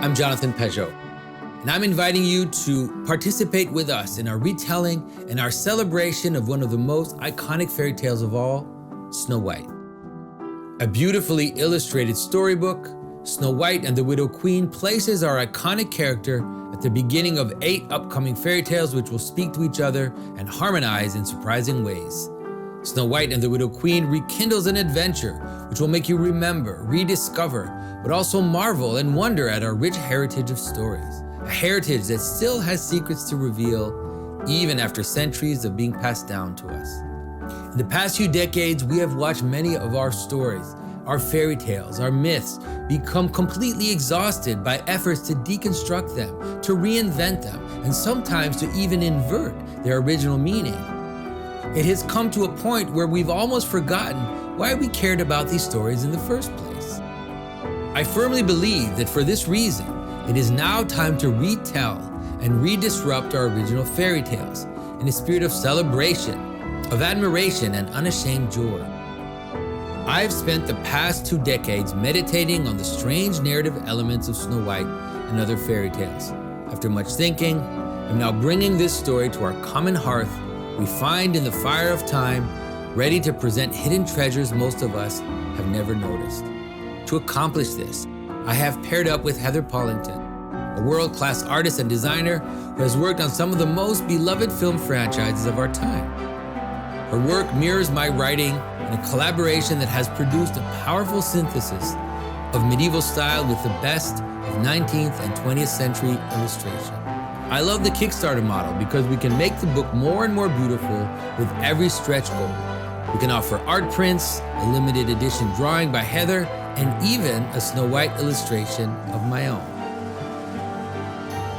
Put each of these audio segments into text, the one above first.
I'm Jonathan Peugeot, and I'm inviting you to participate with us in our retelling and our celebration of one of the most iconic fairy tales of all, Snow White. A beautifully illustrated storybook, Snow White and the Widow Queen places our iconic character at the beginning of 8 upcoming fairy tales which will speak to each other and harmonize in surprising ways. Snow White and the Widow Queen rekindles an adventure which will make you remember, rediscover, but also marvel and wonder at our rich heritage of stories. A heritage that still has secrets to reveal, even after centuries of being passed down to us. In the past few decades, we have watched many of our stories, our fairy tales, our myths become completely exhausted by efforts to deconstruct them, to reinvent them, and sometimes to even invert their original meaning. It has come to a point where we've almost forgotten why we cared about these stories in the first place. I firmly believe that for this reason, it is now time to retell and redisrupt our original fairy tales in a spirit of celebration, of admiration, and unashamed joy. I've spent the past 2 decades meditating on the strange narrative elements of Snow White and other fairy tales. After much thinking, I'm now bringing this story to our common hearth we find in the fire of time, ready to present hidden treasures most of us have never noticed. To accomplish this, I have paired up with Heather Pollington, a world-class artist and designer who has worked on some of the most beloved film franchises of our time. Her work mirrors my writing in a collaboration that has produced a powerful synthesis of medieval style with the best of 19th and 20th century illustration. I love the Kickstarter model because we can make the book more and more beautiful with every stretch goal. We can offer art prints, a limited edition drawing by Heather, and even a Snow White illustration of my own.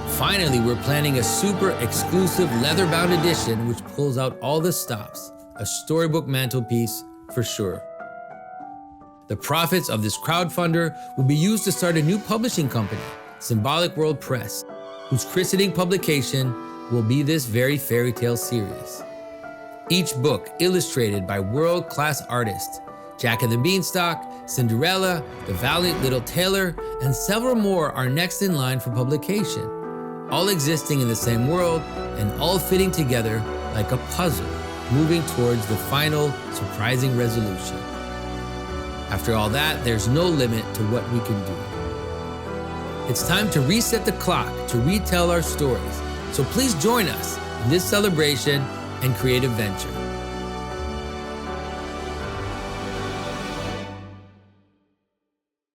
Finally, we're planning a super exclusive leather-bound edition which pulls out all the stops, a storybook mantelpiece for sure. The profits of this crowdfunder will be used to start a new publishing company, Symbolic World Press, whose christening publication will be this very fairy tale series. Each book illustrated by world-class artists, Jack and the Beanstalk, Cinderella, The Valiant Little Tailor, and several more are next in line for publication, all existing in the same world and all fitting together like a puzzle, moving towards the final, surprising resolution. After all that, there's no limit to what we can do. It's time to reset the clock to retell our stories. So please join us in this celebration and creative venture.